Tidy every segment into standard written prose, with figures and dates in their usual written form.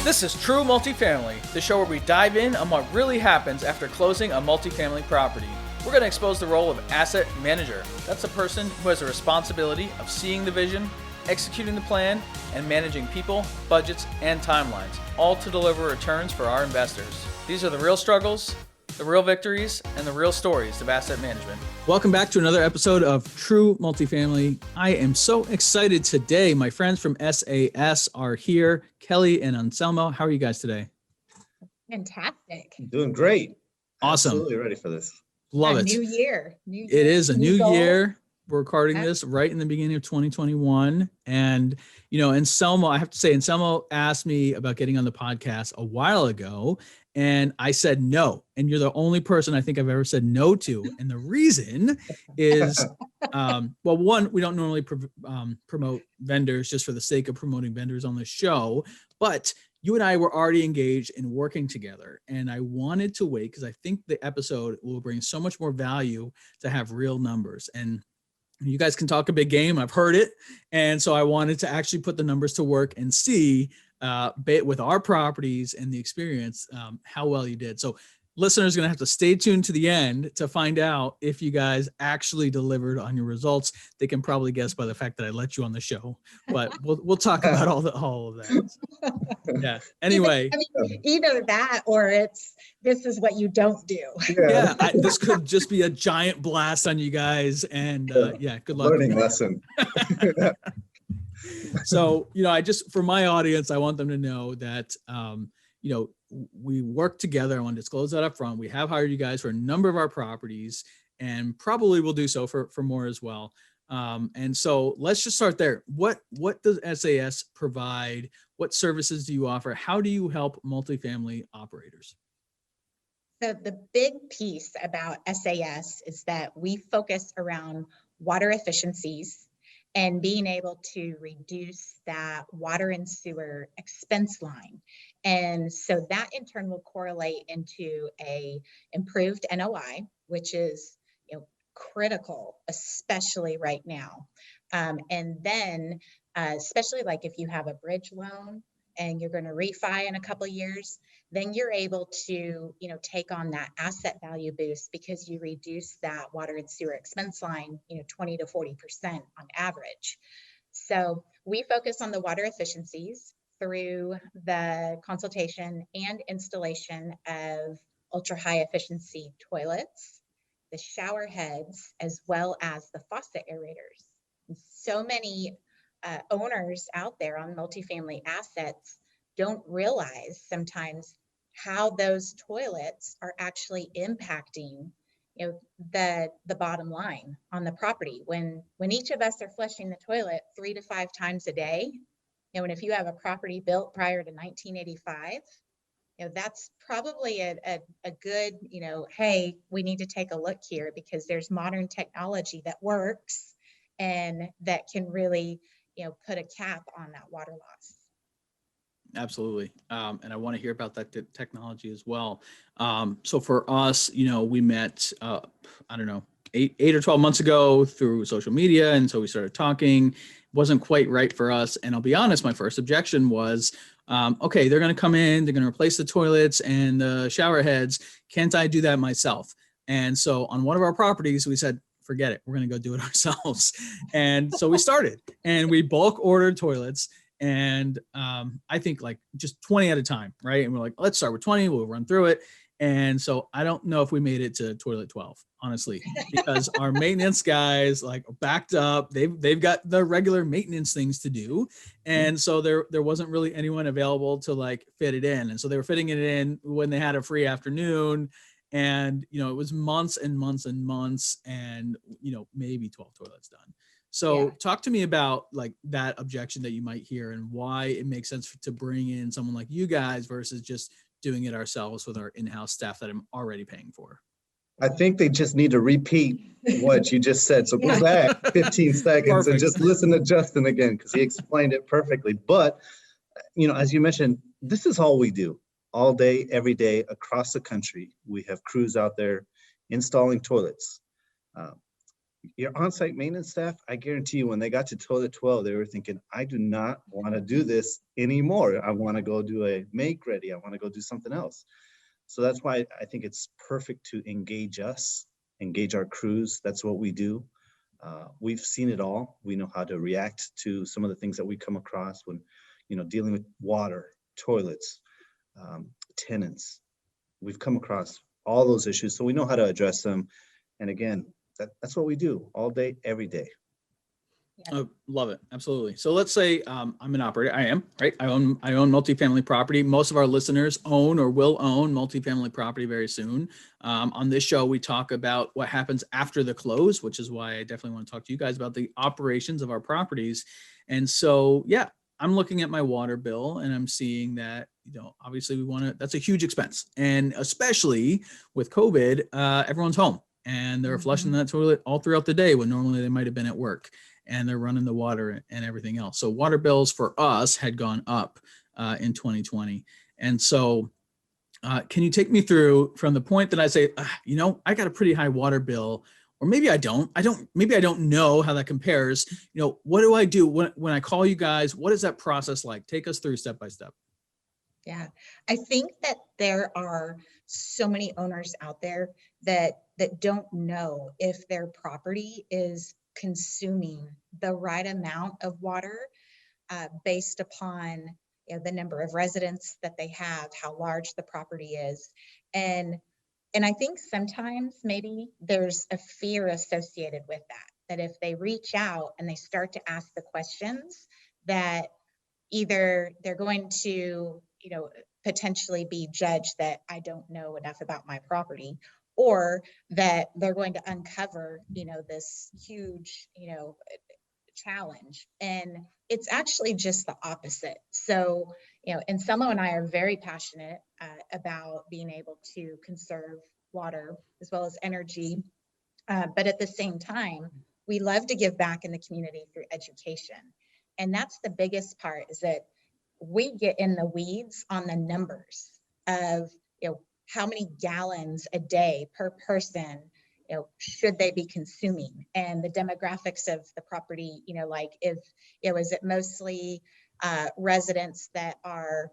This is True Multifamily, the show where we dive in on what really happens after closing a multifamily property. We're going to expose the role of asset manager. That's the person who has the responsibility of seeing the vision, executing the plan, and managing people, budgets, and timelines, all to deliver returns for our investors. These are the real struggles, the real victories, and the real stories of asset management. Welcome back to another episode of True Multifamily. I am so excited today. My friends from SAS are here, Kelly and Anselmo. How are you guys today? Fantastic. Doing great. Awesome. Absolutely ready for this. Love it. New year. It is a new goal. year. We're recording this right in the beginning of 2021. And, you know, Anselmo, I have to say, Anselmo asked me about getting on the podcast a while ago, and I said no. And you're the only person I think I've ever said no to. And the reason is, well, one, we don't normally promote vendors just for the sake of promoting vendors on the show, but you and I were already engaged in working together, and I wanted to wait because I think the episode will bring so much more value to have real numbers. And you guys can talk a big game. I've heard it. And so I wanted to actually put the numbers to work and see with our properties and the experience, how well you did. So listeners are going to have to stay tuned to the end to find out if you guys actually delivered on your results. They can probably guess by the fact that I let you on the show, but we'll talk about all of that. Yeah. Anyway. Either that or this is what you don't do. Yeah. This could just be a giant blast on you guys. And good luck. Learning lesson. So, you know, for my audience, I want them to know that, you know, we work together. I want to disclose that up front. We have hired you guys for a number of our properties and probably will do so for more as well. And so let's just start there. What does SAS provide? What services do you offer? How do you help multifamily operators? So the big piece about SAS is that we focus around water efficiencies and being able to reduce that water and sewer expense line. And so that in turn will correlate into a improved NOI, which is, you know, critical, especially right now. And then, especially like if you have a bridge loan and you're going to refi in a couple of years, then you're able to, you know, take on that asset value boost because you reduce that water and sewer expense line, you know, 20 to 40% on average. So we focus on the water efficiencies through the consultation and installation of ultra high efficiency toilets, the shower heads, as well as the faucet aerators. And so many owners out there on multifamily assets don't realize sometimes how those toilets are actually impacting, you know, the bottom line on the property. When each of us are flushing the toilet 3 to 5 times a day, you know, and if you have a property built prior to 1985, you know, that's probably a good, you know, hey, we need to take a look here because there's modern technology that works and that can really, you know, put a cap on that water loss. Absolutely. And I want to hear about that technology as well. So for us, you know, we met, I don't know, eight or 12 months ago through social media. And so we started talking. Wasn't quite right for us. And I'll be honest, my first objection was, okay, they're going to come in, they're going to replace the toilets and the shower heads. Can't I do that myself? And so on one of our properties, we said, forget it. We're going to go do it ourselves. And so we started and we bulk ordered toilets. And I think like just 20 at a time, right? And we're like, let's start with 20, we'll run through it. And so I don't know if we made it to toilet 12, honestly, because our maintenance guys like backed up. They've got the regular maintenance things to do. And so there wasn't really anyone available to like fit it in. And so they were fitting it in when they had a free afternoon. And, you know, it was months and months and months and, you know, maybe 12 toilets done. So talk to me about like that objection that you might hear and why it makes sense to bring in someone like you guys versus just doing it ourselves with our in-house staff that I'm already paying for. I think they just need to repeat what you just said. So go back 15 seconds Perfect. And just listen to Justin again, because he explained it perfectly. But, you know, as you mentioned, this is all we do all day, every day across the country. We have crews out there installing toilets. your on-site maintenance staff, I guarantee you when they got to toilet 12, they were thinking, I do not want to do this anymore. I want to go do a make ready. I want to go do something else. So that's why I think it's perfect to engage us, engage our crews. That's what we do. We've seen it all. We know how to react to some of the things that we come across when, dealing with water, toilets, tenants. We've come across all those issues, so we know how to address them. And again, that's what we do all day, every day. Oh, love it. Absolutely. So let's say I'm an operator. I am, right? I own multifamily property. Most of our listeners own or will own multifamily property very soon. On this show, we talk about what happens after the close, which is why I definitely want to talk to you guys about the operations of our properties. And so, yeah, I'm looking at my water bill and I'm seeing that, obviously that's a huge expense. And especially with COVID, everyone's home and they're flushing that toilet all throughout the day when normally they might've been at work. And they're running the water and everything else. So water bills for us had gone up in 2020. And so can you take me through from the point that I say, I got a pretty high water bill, or maybe I don't know how that compares. What do I do when I call you guys? What is that process like? Take us through step by step. Yeah, I think that there are so many owners out there that don't know if their property is consuming the right amount of water based upon the number of residents that they have, how large the property is. And I think sometimes maybe there's a fear associated with that if they reach out and they start to ask the questions, that either they're going to, potentially be judged that I don't know enough about my property, or that they're going to uncover, this huge, challenge. And it's actually just the opposite. So, Anselmo and I are very passionate about being able to conserve water as well as energy. But at the same time, we love to give back in the community through education. And that's the biggest part, is that we get in the weeds on the numbers of, how many gallons a day per person, should they be consuming, and the demographics of the property, is it mostly residents that are,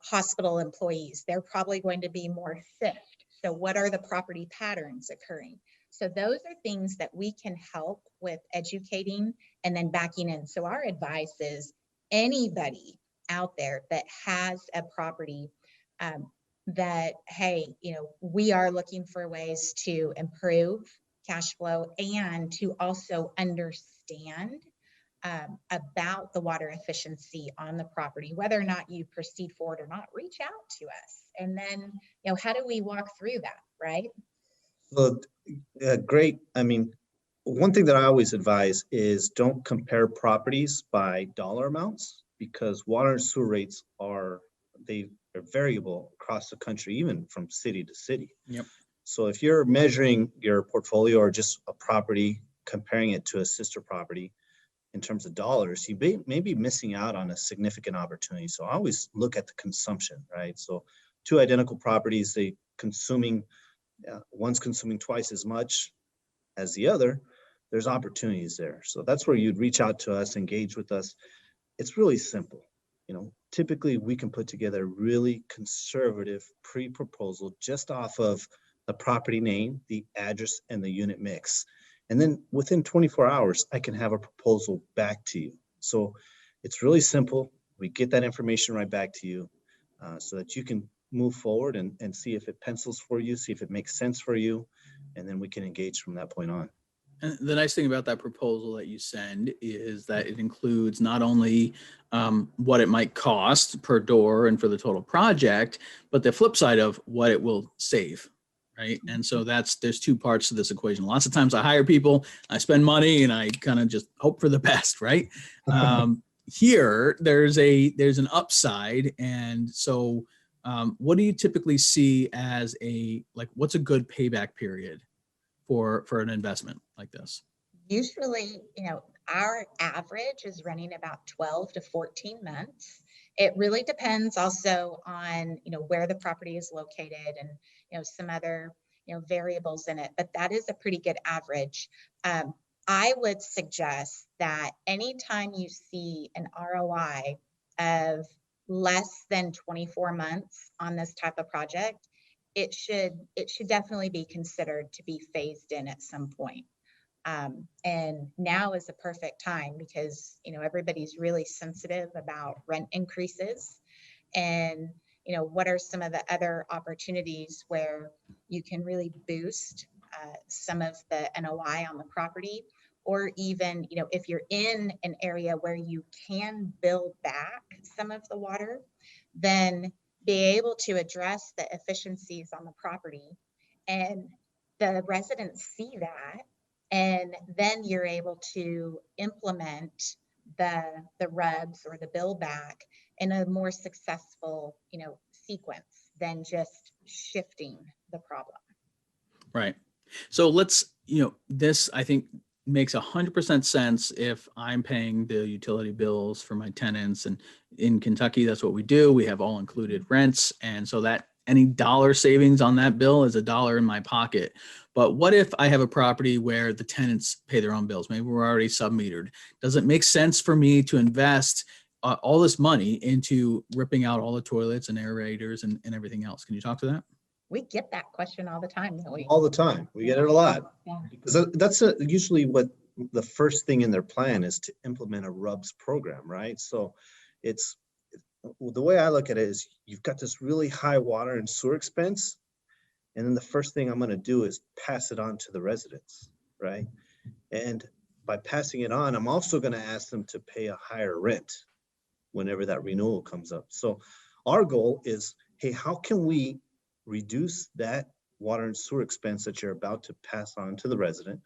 hospital employees? They're probably going to be more shift. So what are the property patterns occurring? So those are things that we can help with educating and then backing in. So our advice is anybody out there that has a property that, hey, we are looking for ways to improve cash flow and to also understand about the water efficiency on the property, whether or not you proceed forward or not, reach out to us. And then, how do we walk through that, right? Well, great. I mean, one thing that I always advise is don't compare properties by dollar amounts, because water and sewer rates are variable across the country, even from city to city. Yep. So if you're measuring your portfolio or just a property, comparing it to a sister property in terms of dollars, you may be missing out on a significant opportunity. So I always look at the consumption, right? So two identical properties, one's consuming twice as much as the other, there's opportunities there. So that's where you'd reach out to us, engage with us. It's really simple. Typically we can put together a really conservative pre-proposal just off of the property name, the address, and the unit mix. And then within 24 hours, I can have a proposal back to you. So it's really simple. We get that information right back to you so that you can move forward and see if it pencils for you, see if it makes sense for you, and then we can engage from that point on. And the nice thing about that proposal that you send is that it includes not only what it might cost per door and for the total project, but the flip side of what it will save, right? And so there's two parts to this equation. Lots of times I hire people, I spend money, and I kind of just hope for the best, right? Here, there's an upside, and so what do you typically see as what's a good payback period for an investment like this? Usually, our average is running about 12 to 14 months. It really depends also on, where the property is located and, some other, variables in it, but that is a pretty good average. I would suggest that anytime you see an ROI of less than 24 months on this type of project, it should definitely be considered to be phased in at some point. And now is the perfect time because, everybody's really sensitive about rent increases. And, what are some of the other opportunities where you can really boost some of the NOI on the property, or even, if you're in an area where you can build back some of the water, then be able to address the efficiencies on the property, and the residents see that, and then you're able to implement the rubs or the build back in a more successful, sequence than just shifting the problem. Right. So let's, this I think makes 100% sense if I'm paying the utility bills for my tenants. And in Kentucky, that's what we do. We have all included rents. And so that any dollar savings on that bill is $1 in my pocket. But what if I have a property where the tenants pay their own bills? Maybe we're already sub-metered. Does it make sense for me to invest all this money into ripping out all the toilets and aerators and everything else? Can you talk to that? We get that question all the time, don't we? All the time. We get it a lot. Yeah. Because that's usually what the first thing in their plan is, to implement a RUBS program, right? So it's the way I look at it is, you've got this really high water and sewer expense, and then the first thing I'm going to do is pass it on to the residents, right? And by passing it on, I'm also going to ask them to pay a higher rent whenever that renewal comes up. So our goal is, hey, how can we reduce that water and sewer expense that you're about to pass on to the resident,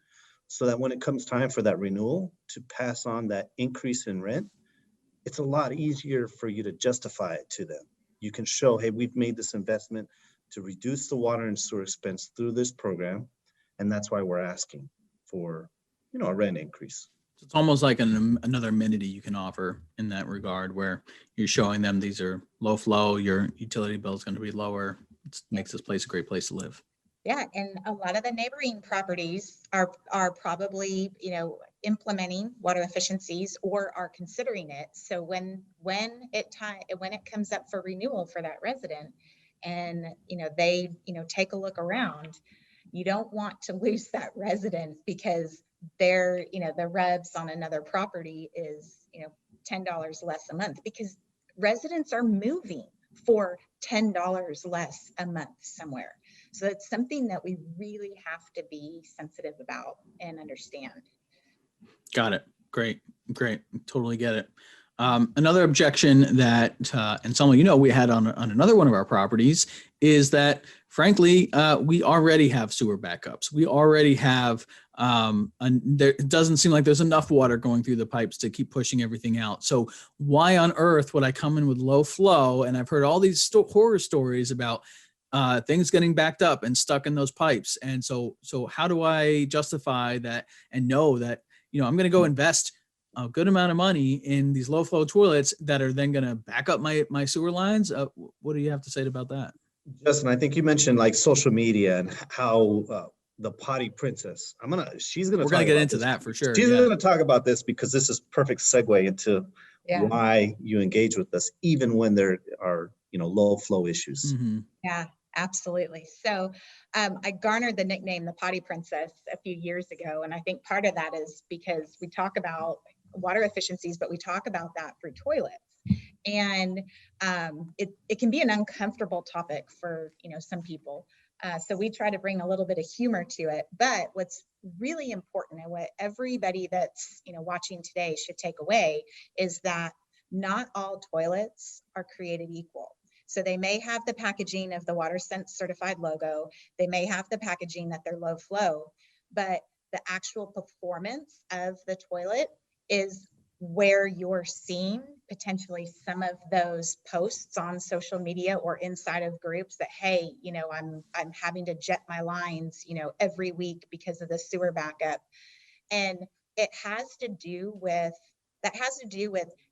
so that when it comes time for that renewal to pass on that increase in rent, it's a lot easier for you to justify it to them. You can show, hey, we've made this investment to reduce the water and sewer expense through this program, and that's why we're asking for, a rent increase. It's almost like another amenity you can offer in that regard, where you're showing them these are low flow, your utility bill is going to be lower. It makes this place a great place to live. Yeah, and a lot of the neighboring properties are probably, implementing water efficiencies or are considering it. So when it comes up for renewal for that resident, and they take a look around, you don't want to lose that resident because their the RUBS on another property is $10 less a month, because residents are moving for $10 less a month somewhere. So it's something that we really have to be sensitive about and understand. Got it. Great. Totally get it. Another objection that, Anselmo, we had on another one of our properties is that, frankly, we already have sewer backups. We already have, it doesn't seem like there's enough water going through the pipes to keep pushing everything out. So why on earth would I come in with low flow? And I've heard all these horror stories about things getting backed up and stuck in those pipes. And so how do I justify that and know that, I'm going to go invest a good amount of money in these low flow toilets that are then going to back up my sewer lines? What do you have to say about that? Justin, I think you mentioned like social media and how the potty princess. We're going to get into that for sure. She's going to talk about this because this is perfect segue into why you engage with us, even when there are, low flow issues. Mm-hmm. Yeah, absolutely. So I garnered the nickname the potty princess a few years ago. And I think part of that is because we talk about water efficiencies, but we talk about that for toilets. And it can be an uncomfortable topic for some people. So we try to bring a little bit of humor to it. But what's really important, and what everybody that's watching today should take away, is that not all toilets are created equal. So they may have the packaging of the WaterSense certified logo. They may have the packaging that they're low flow, but the actual performance of the toilet is where you're seeing potentially some of those posts on social media or inside of groups that, hey, I'm having to jet my lines, every week because of the sewer backup. And it has to do with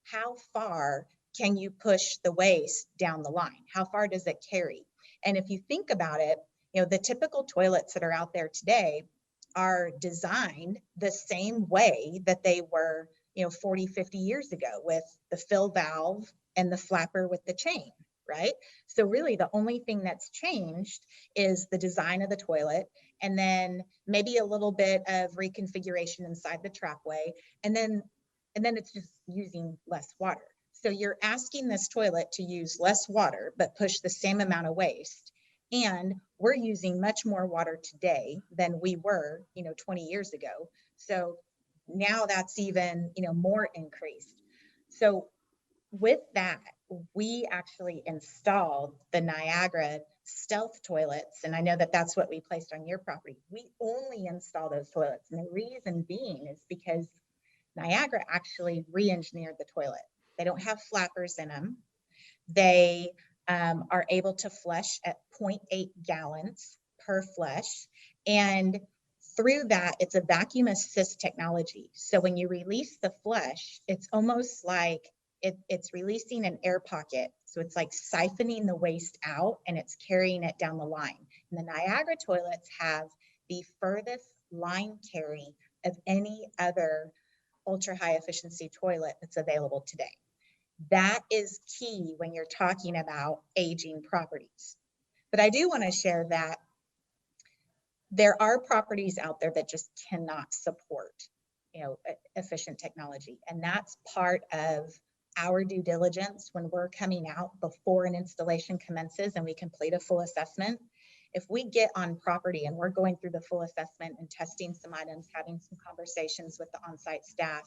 how far can you push the waste down the line? How far does it carry? And if you think about it, The typical toilets that are out there today are designed the same way that they were, 40, 50 years ago, with the fill valve and the flapper with the chain, right? So really the only thing that's changed is the design of the toilet, and then maybe a little bit of reconfiguration inside the trapway, and then it's just using less water. So you're asking this toilet to use less water, but push the same amount of waste. And we're using much more water today than we were, 20 years ago. So now that's even, more increased. So with that, we actually installed the Niagara stealth toilets. And I know that that's what we placed on your property. We only install those toilets. And the reason being is because Niagara actually re-engineered the toilet. They don't have flappers in them. They are able to flush at 0.8 gallons per flush. And through that, it's a vacuum assist technology. So when you release the flush, it's almost like it's releasing an air pocket. So it's like siphoning the waste out and it's carrying it down the line. And the Niagara toilets have the furthest line carry of any other ultra high efficiency toilet that's available today. That is key when you're talking about aging properties. But I do want to share that there are properties out there that just cannot support, efficient technology. And that's part of our due diligence when we're coming out before an installation commences and we complete a full assessment. If we get on property and we're going through the full assessment and testing some items, having some conversations with the on-site staff,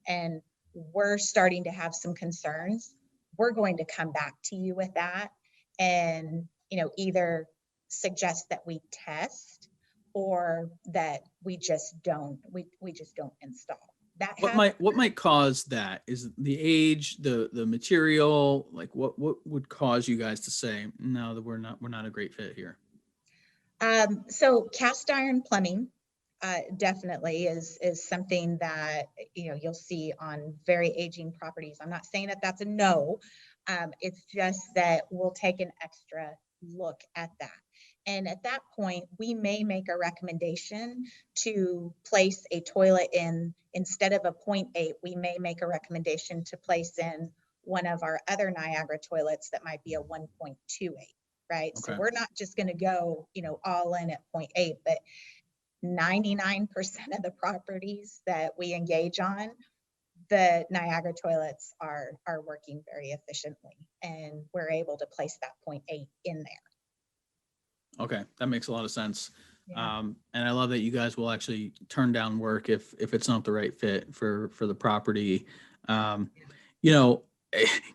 and we're starting to have some concerns, we're going to come back to you with that and, either suggest that we test or that we just don't install. What might cause that? Is the age, the material, like what would cause you guys to say, no, that we're not a great fit here? So cast iron plumbing definitely is something that you'll see on very aging properties. I'm not saying that that's a no. It's just that we'll take an extra look at that. And at that point, we may make a recommendation to place a toilet in, instead of a 0.8, we may make a recommendation to place in one of our other Niagara toilets that might be a 1.28, right? Okay. So we're not just going to go, all in at 0.8, but 99% of the properties that we engage on, the Niagara toilets are working very efficiently, and we're able to place that 0.8 in there. Okay, that makes a lot of sense. Yeah. And I love that you guys will actually turn down work if it's not the right fit for the property.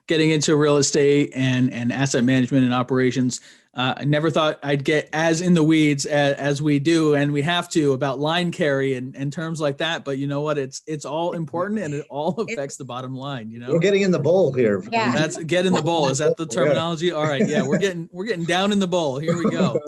Getting into real estate and asset management and operations, I never thought I'd get as in the weeds as we do, and we have to, about line carry and terms like that. But you know what? It's all important, and it all affects the bottom line. We're getting in the bowl here. Yeah. That's get in the bowl. Is that the terminology? All right. Yeah, we're getting down in the bowl. Here we go.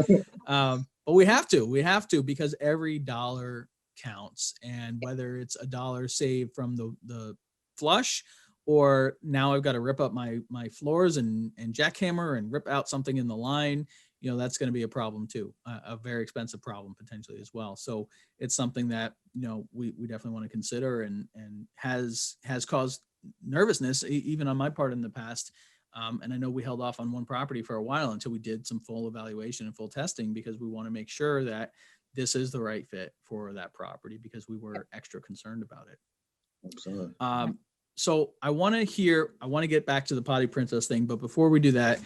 But we have to, because every dollar counts, and whether it's a dollar saved from the flush, or now I've got to rip up my floors and jackhammer and rip out something in the line, that's going to be a problem too, a very expensive problem potentially as well. So it's something that, we definitely want to consider, and has caused nervousness even on my part in the past. And I know we held off on one property for a while until we did some full evaluation and full testing, because we want to make sure that this is the right fit for that property, because we were extra concerned about it. Absolutely. So I want to get back to the Potty Princess thing, but before we do that,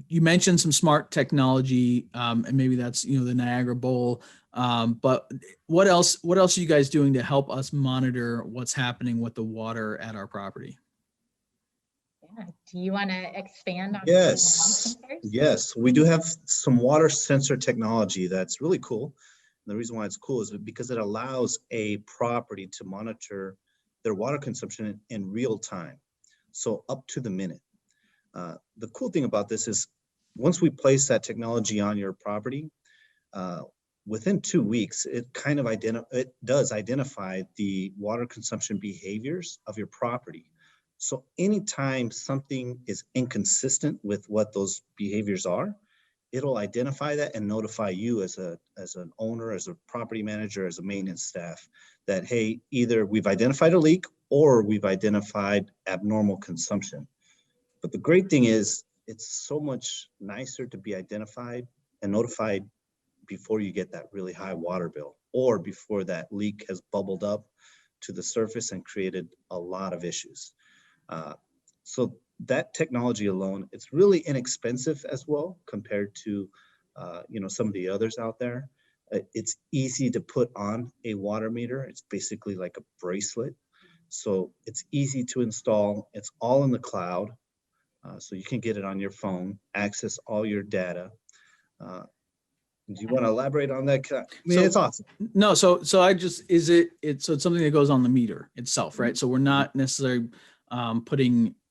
you mentioned some smart technology, and maybe that's, the Niagara Bowl. But what else are you guys doing to help us monitor what's happening with the water at our property? Yeah. Do you want to expand on? Yes, we do have some water sensor technology that's really cool. And the reason why it's cool is because it allows a property to monitor their water consumption in real time, so up to the minute. The cool thing about this is, once we place that technology on your property, within 2 weeks, it kind of does identify the water consumption behaviors of your property. So anytime something is inconsistent with what those behaviors are, it'll identify that and notify you as an owner, as a property manager, as a maintenance staff that, hey, either we've identified a leak or we've identified abnormal consumption. But the great thing is it's so much nicer to be identified and notified before you get that really high water bill or before that leak has bubbled up to the surface and created a lot of issues. So that technology alone, it's really inexpensive as well compared to some of the others out there. It's easy to put on a water meter. It's basically like a bracelet. So it's easy to install. It's all in the cloud. So you can get it on your phone, access all your data. Do you want to elaborate on that? I mean, it's awesome. No, so I just, it's something that goes on the meter itself, right? So we're not necessarily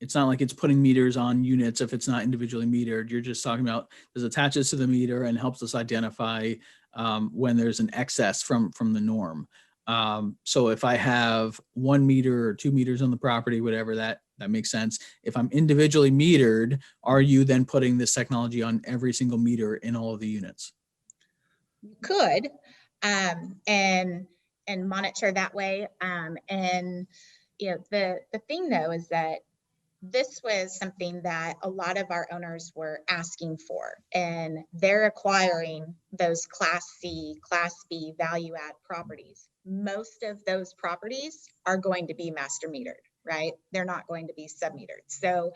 it's not like it's putting meters on units if it's not individually metered. You're just talking about this attaches to the meter and helps us identify when there's an excess from the norm. So if I have 1 meter or 2 meters on the property, whatever, that makes sense. If I'm individually metered, are you then putting this technology on every single meter in all of the units? You could, and monitor that way. And the thing though is that this was something that a lot of our owners were asking for, and they're acquiring those Class C, Class B value add properties. Most of those properties are going to be master metered, right? They're not going to be sub-metered. So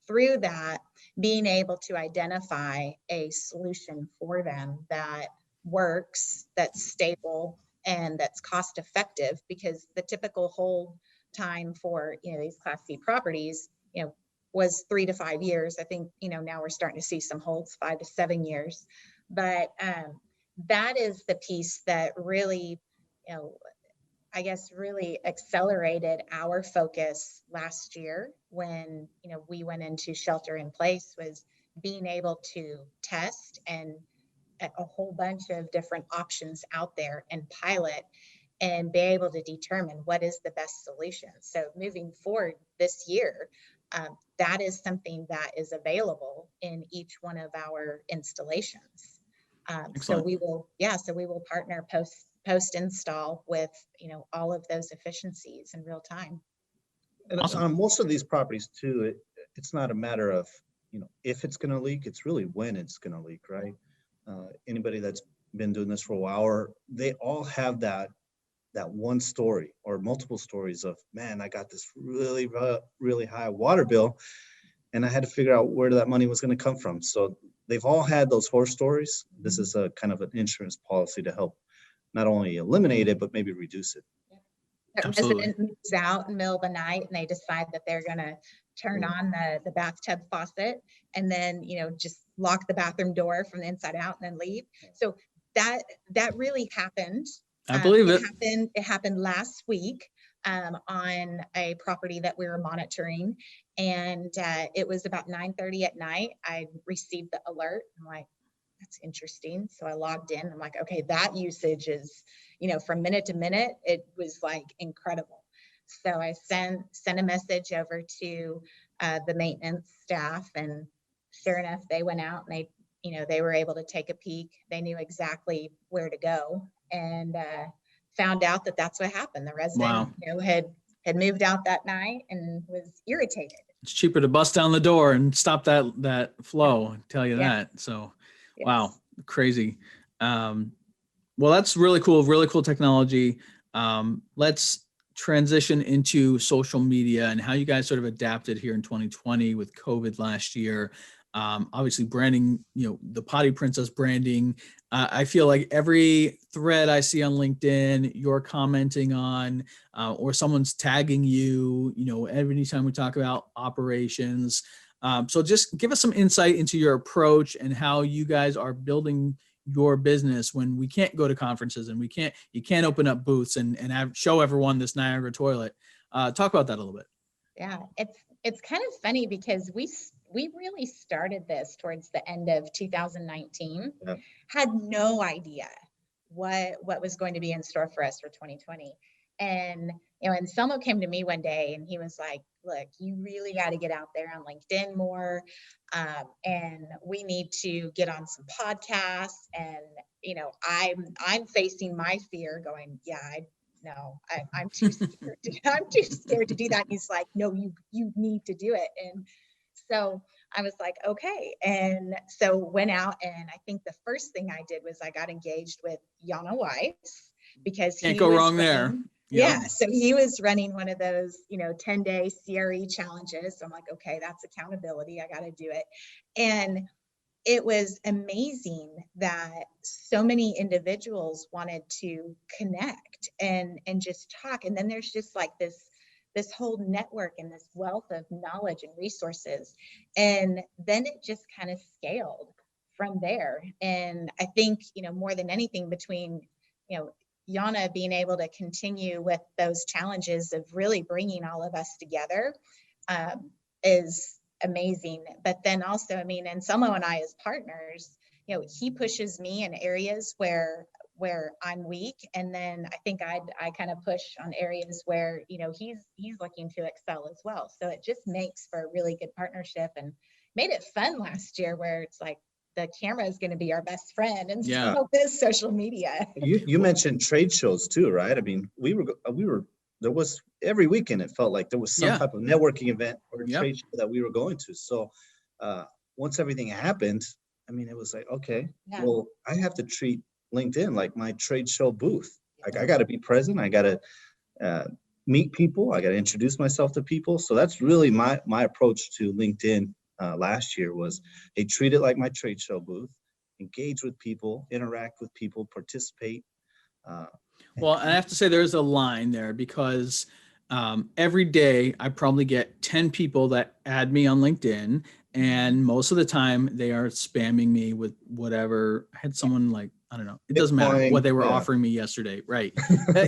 through that, being able to identify a solution for them that works, that's stable, and that's cost effective, because the typical hold time for these Class C properties was 3 to 5 years. I think now we're starting to see some holds 5 to 7 years, but that is the piece that really I guess really accelerated our focus last year when we went into shelter in place, was being able to test and a whole bunch of different options out there and pilot and be able to determine what is the best solution. So moving forward this year, that is something that is available in each one of our installations. So we will partner post install with all of those efficiencies in real time. And awesome. On most of these properties too, it's not a matter of if it's going to leak, it's really when it's going to leak, right? Anybody that's been doing this for a while, or they all have that one story or multiple stories of, man, I got this really, really high water bill and I had to figure out where that money was going to come from. So they've all had those horror stories. This is a kind of an insurance policy to help not only eliminate it, but maybe reduce it. A resident moves out in the middle of the night and they decide that they're going to turn on the bathtub faucet and then, just lock the bathroom door from the inside out and then leave. So that really happened. I believe it. It happened last week on a property that we were monitoring. And it was about 9:30 at night. I received the alert. I'm like, that's interesting. So I logged in. I'm like, okay, that usage is, from minute to minute, it was like incredible. So I sent a message over to the maintenance staff, and sure enough, they went out and they were able to take a peek. They knew exactly where to go, and found out that that's what happened. The resident, had moved out that night and was irritated. It's cheaper to bust down the door and stop that flow. I'll tell you that. So, yes. Wow, crazy. Well, that's really cool technology. Let's transition into social media and how you guys sort of adapted here in 2020 with COVID last year. Obviously branding, the Potty Princess branding. I feel like every thread I see on LinkedIn, you're commenting on, or someone's tagging you, every time we talk about operations. So just give us some insight into your approach and how you guys are building your business when we can't go to conferences and you can't open up booths and show everyone this Niagara toilet. Talk about that a little bit. Yeah, it's kind of funny because we really started this towards the end of 2019, had no idea what was going to be in store for us for 2020. And Anselmo came to me one day and he was like, look, you really got to get out there on LinkedIn more. And we need to get on some podcasts. And, I'm facing my fear going, yeah, I'm too scared. I'm too scared to do that. And he's like, no, you need to do it. And so I was like, okay. And so went out, and I think the first thing I did was I got engaged with Yana Weiss, because Can't go wrong there. Yeah. So he was running one of those, 10-day CRE challenges. So I'm like, okay, that's accountability. I got to do it. And it was amazing that so many individuals wanted to connect and just talk. And then there's just like this whole network and this wealth of knowledge and resources. And then it just kind of scaled from there. And I think, more than anything, between, Yana being able to continue with those challenges of really bringing all of us together is amazing. But then also, Anselmo and I as partners, he pushes me in areas where I'm weak. And then I think I kind of push on areas where, he's looking to excel as well. So it just makes for a really good partnership, and made it fun last year, where it's like the camera is going to be our best friend, and so is social media. You mentioned trade shows too, right? I mean, we were there was every weekend, it felt like there was some type of networking event or trade show that we were going to. So once everything happened, it was like, okay, well, I have to treat LinkedIn like my trade show booth. Like, I got to be present. I got to meet people. I got to introduce myself to people. So that's really my approach to LinkedIn last year was, hey, treat it like my trade show booth, engage with people, interact with people, participate. Well, I have to say there's a line there, because every day I probably get 10 people that add me on LinkedIn, and most of the time they are spamming me with whatever. I had someone like, I don't know, it doesn't matter what they were offering me yesterday, right?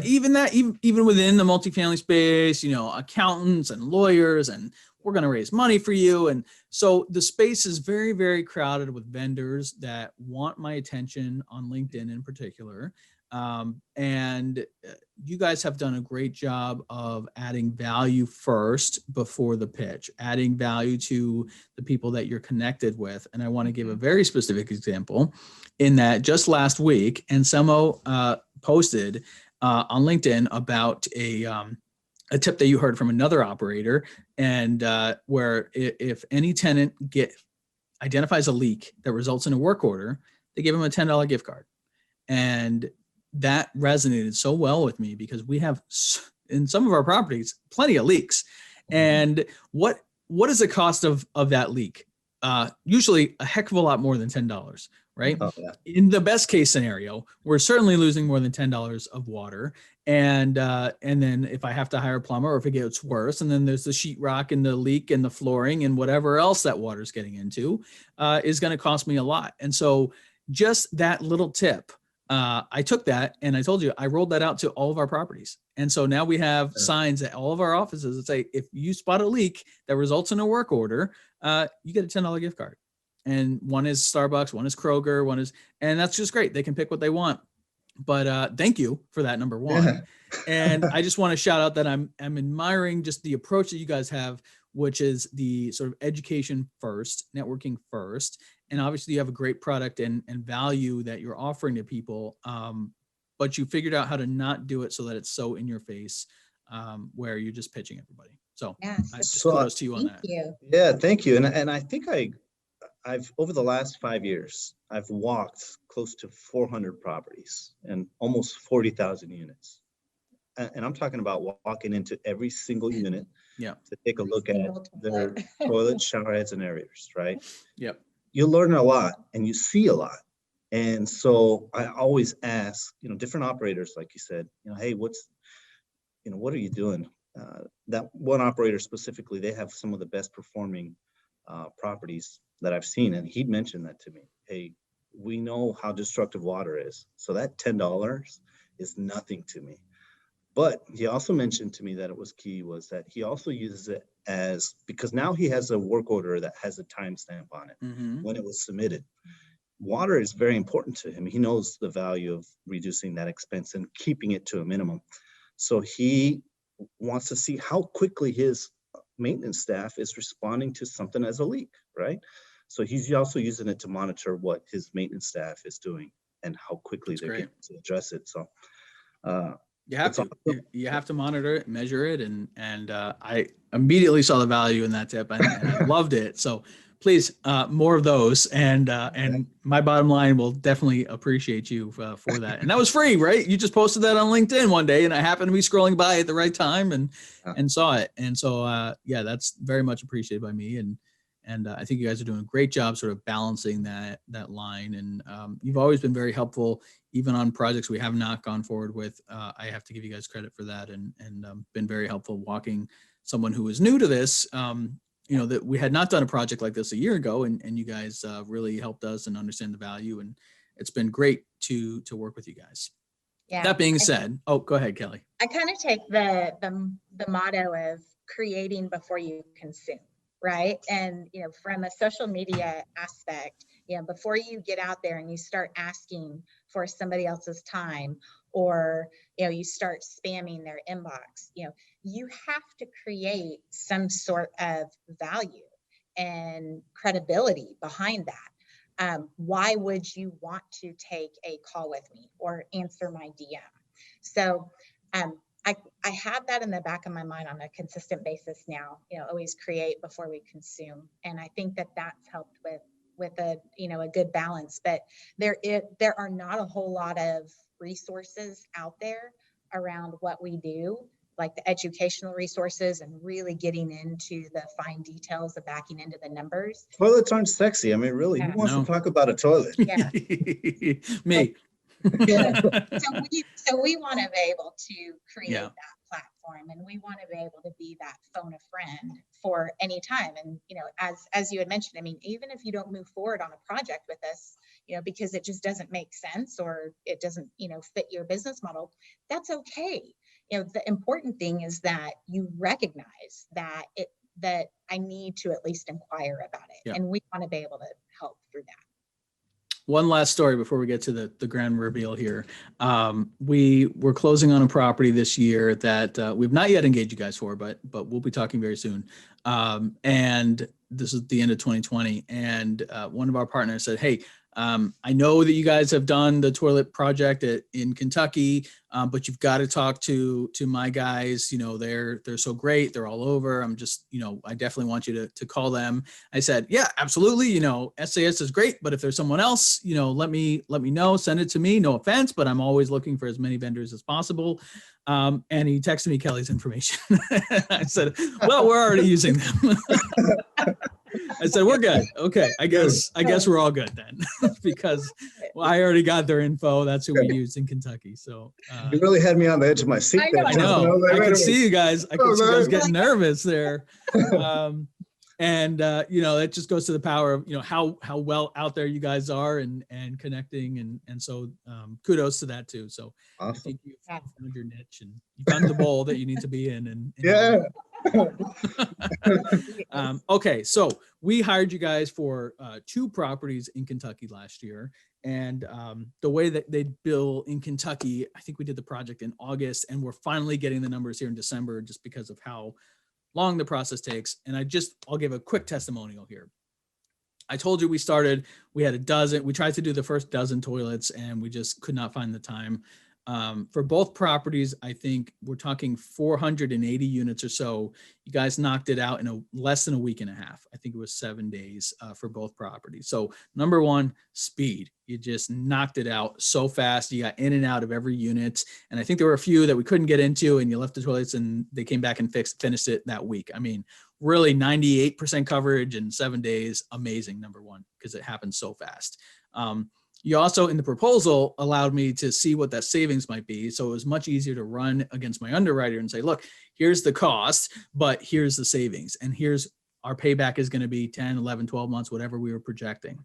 Even within the multifamily space, accountants and lawyers, and we're going to raise money for you. And so the space is very, very crowded with vendors that want my attention on LinkedIn in particular. And you guys have done a great job of adding value first before the pitch, adding value to the people that you're connected with. And I want to give a very specific example in that just last week, Anselmo posted on LinkedIn about a tip that you heard from another operator, and where if any tenant identifies a leak that results in a work order, they give them a $10 gift card. And that resonated so well with me, because we have, in some of our properties, plenty of leaks. And what is the cost of that leak? Usually a heck of a lot more than $10, right? Oh, yeah. In the best case scenario, we're certainly losing more than $10 of water. And then if I have to hire a plumber, or if it gets worse, and then there's the sheetrock and the leak and the flooring and whatever else that water's getting into, is going to cost me a lot. And so just that little tip, I took that, and I told you, I rolled that out to all of our properties. And so now we have signs at all of our offices that say, if you spot a leak that results in a work order, you get a $10 gift card. And one is Starbucks, one is Kroger, and that's just great. They can pick what they want. But thank you for that, number one. Yeah. And I just want to shout out that I'm admiring just the approach that you guys have, which is the sort of education first, networking first. And obviously you have a great product and value that you're offering to people. But you figured out how to not do it so that it's so in your face, where you're just pitching everybody. So kudos to you on that. Yeah, thank you. And I think I've over the last 5 years, I've walked close to 400 properties and almost 40,000 units. And I'm talking about walking into every single unit to take a look at their toilet, shower heads, and areas, right? Yep. You learn a lot and you see a lot. And so I always ask, different operators, like you said, hey, what are you doing? That one operator specifically, they have some of the best performing properties that I've seen. And he'd mentioned that to me. Hey, we know how destructive water is. So that $10 is nothing to me. But he also mentioned to me that it was key was that he also uses it as, because now he has a work order that has a timestamp on it when it was submitted. Water is very important to him. He knows the value of reducing that expense and keeping it to a minimum. So he wants to see how quickly his maintenance staff is responding to something as a leak, right? So he's also using it to monitor what his maintenance staff is doing and how quickly That's they're great. getting to address it. So You have it's to. awesome. You have to monitor it, measure it, and I immediately saw the value in that tip, and I loved it. So please, more of those, and my bottom line will definitely appreciate you for that. And that was free, right? You just posted that on LinkedIn one day, and I happened to be scrolling by at the right time and saw it. And so yeah, that's very much appreciated by me, and I think you guys are doing a great job sort of balancing that line. And you've always been very helpful, even on projects we have not gone forward with. I have to give you guys credit for that, and been very helpful walking someone who is new to this. That we had not done a project like this a year ago, and you guys really helped us and understand the value, and it's been great to work with you guys. Yeah. That being said, go ahead, Kelly. I kind of take the motto of creating before you consume, right? And, from a social media aspect, before you get out there and you start asking for somebody else's time, or, you start spamming their inbox, you have to create some sort of value and credibility behind that. Why would you want to take a call with me or answer my DM? So I have that in the back of my mind on a consistent basis now, always create before we consume. And I think that that's helped with a good balance. But there are not a whole lot of resources out there around what we do, like the educational resources and really getting into the fine details of backing into the numbers. Toilets aren't sexy. I mean, really, who wants to talk about a toilet? Yeah. Me. So we want to be able to create that platform, and we want to be able to be that phone a friend for any time. And, as you had mentioned, I mean, even if you don't move forward on a project with us, because it just doesn't make sense or it doesn't, fit your business model, that's okay. The important thing is that you recognize that I need to at least inquire about it. Yeah. And we want to be able to help through that. One last story before we get to the grand reveal here. We were closing on a property this year that we've not yet engaged you guys for, but we'll be talking very soon. And this is the end of 2020. And one of our partners said, hey, I know that you guys have done the toilet project in Kentucky, but you've got to talk to my guys. They're so great. They're all over. I'm just, I definitely want you to call them. I said, yeah, absolutely. SAS is great, but if there's someone else, let me know, send it to me. No offense, but I'm always looking for as many vendors as possible. And he texted me Kelly's information. I said, well, we're already using them. I said, we're good. Okay. I guess we're all good then, because I already got their info. That's who we used in Kentucky. So you really had me on the edge of my seat. I know. I could see you guys. I could see you guys getting nervous there. It just goes to the power of, how well out there you guys are and connecting. And so kudos to that too. So awesome. I think you've found your niche and you found the bowl that you need to be in. And yeah. Okay. So we hired you guys for 2 properties in Kentucky last year. And the way that they bill in Kentucky, I think we did the project in August, and we're finally getting the numbers here in December just because of how long the process takes. And I'll give a quick testimonial here. I told you we had a dozen. We tried to do the first dozen toilets and we just could not find the time. For both properties, I think we're talking 480 units or so. You guys knocked it out in less than a week and a half. I think it was 7 days for both properties. So number one, speed. You just knocked it out so fast. You got in and out of every unit. And I think there were a few that we couldn't get into, and you left the toilets and they came back and finished it that week. I mean, really 98% coverage in 7 days. Amazing, number one, because it happened so fast. You also, in the proposal, allowed me to see what that savings might be. So it was much easier to run against my underwriter and say, look, here's the cost, but here's the savings. And here's our payback is going to be 10, 11, 12 months, whatever we were projecting.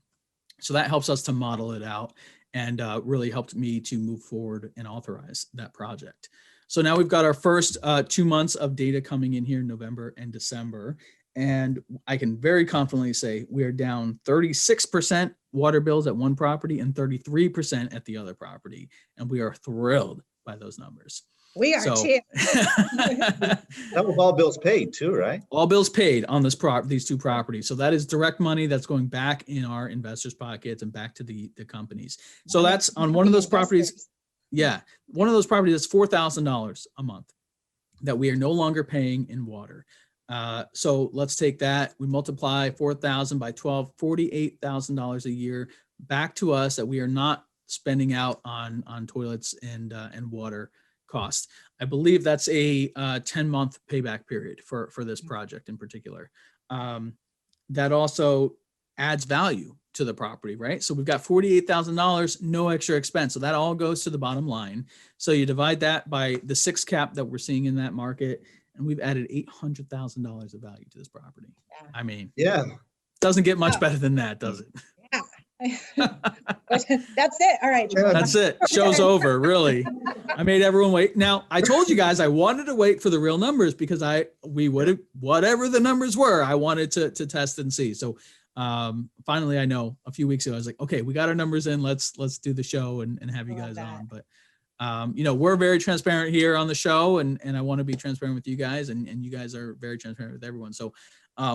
So that helps us to model it out and really helped me to move forward and authorize that project. So now we've got our first 2 months of data coming in here in November and December. And I can very confidently say we are down 36% water bills at one property and 33% at the other property. And we are thrilled by those numbers. We are So too. That was all bills paid too, right? all bills paid on these two properties. So that is direct money that's going back in our investors' pockets and back to the companies. So that's on one of those properties. Yeah. One of those properties is $4,000 a month that we are no longer paying in water. So let's take that. We multiply 4,000 by 12, $48,000 a year back to us that we are not spending out on toilets and water costs. I believe that's a 10-month payback period for this project in particular. That also adds value to the property, right? So we've got $48,000, no extra expense. So that all goes to the bottom line. So you divide that by the 6 cap that we're seeing in that market, and we've added $800,000 of value to this property. Yeah. I mean, Yeah. doesn't get much better than that, does it? Yeah. That's it. All right. That's it. Show's over, really. I made everyone wait. Now, I told you guys I wanted to wait for the real numbers because we would have, whatever the numbers were, I wanted to test and see. So finally, I know a few weeks ago, I was like, okay, we got our numbers in. Let's do the show and have you guys on. But we're very transparent here on the show, and I want to be transparent with you guys, and you guys are very transparent with everyone. So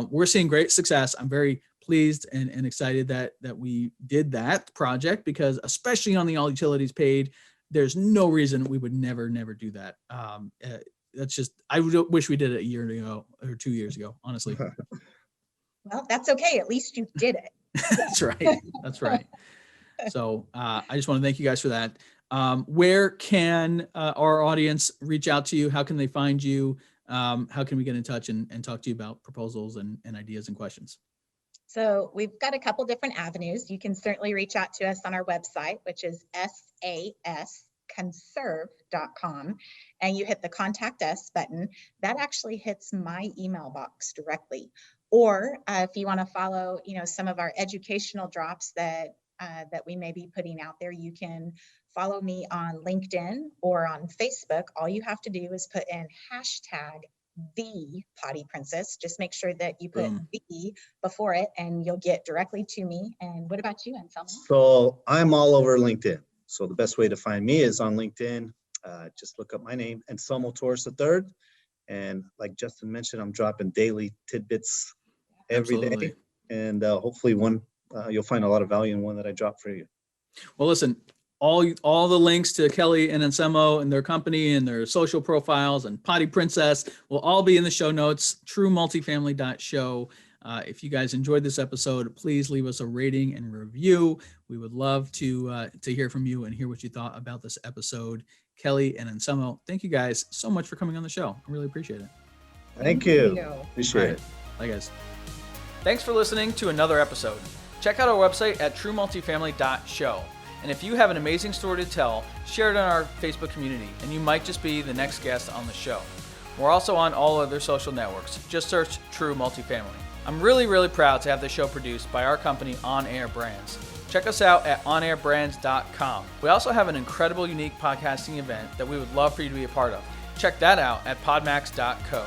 we're seeing great success. I'm very pleased and excited that we did that project, because especially on the all utilities paid, there's no reason we would never do that. That's just, I wish we did it a year ago or 2 years ago, honestly. Well, that's okay. At least you did it. That's right. That's right. So I just want to thank you guys for that. Where can our audience reach out to you? How can they find you? How can we get in touch and talk to you about proposals and ideas and questions? So we've got a couple different avenues. You can certainly reach out to us on our website, which is sasconserve.com, and you hit the contact us button. That actually hits my email box directly. Or if you want to follow, some of our educational drops that we may be putting out there, you can follow me on LinkedIn or on Facebook. All you have to do is put in hashtag the Potty Princess. Just make sure that you put the before it, and you'll get directly to me. And what about you, Anselmo? So I'm all over LinkedIn. So the best way to find me is on LinkedIn. Just look up my name, Anselmo Torres III. And like Justin mentioned, I'm dropping daily tidbits every day. And hopefully you'll find a lot of value in one that I drop for you. Well, listen, all the links to Kelly and Anselmo and their company and their social profiles and Potty Princess will all be in the show notes, truemultifamily.show. If you guys enjoyed this episode, please leave us a rating and review. We would love to hear from you and hear what you thought about this episode. Kelly and Anselmo, thank you guys so much for coming on the show. I really appreciate it. Thank you. Appreciate it. Bye, guys. Thanks for listening to another episode. Check out our website at truemultifamily.show. And if you have an amazing story to tell, share it on our Facebook community, and you might just be the next guest on the show. We're also on all other social networks. Just search True Multifamily. I'm really, really proud to have the show produced by our company, On Air Brands. Check us out at onairbrands.com. We also have an incredible, unique podcasting event that we would love for you to be a part of. Check that out at podmax.co.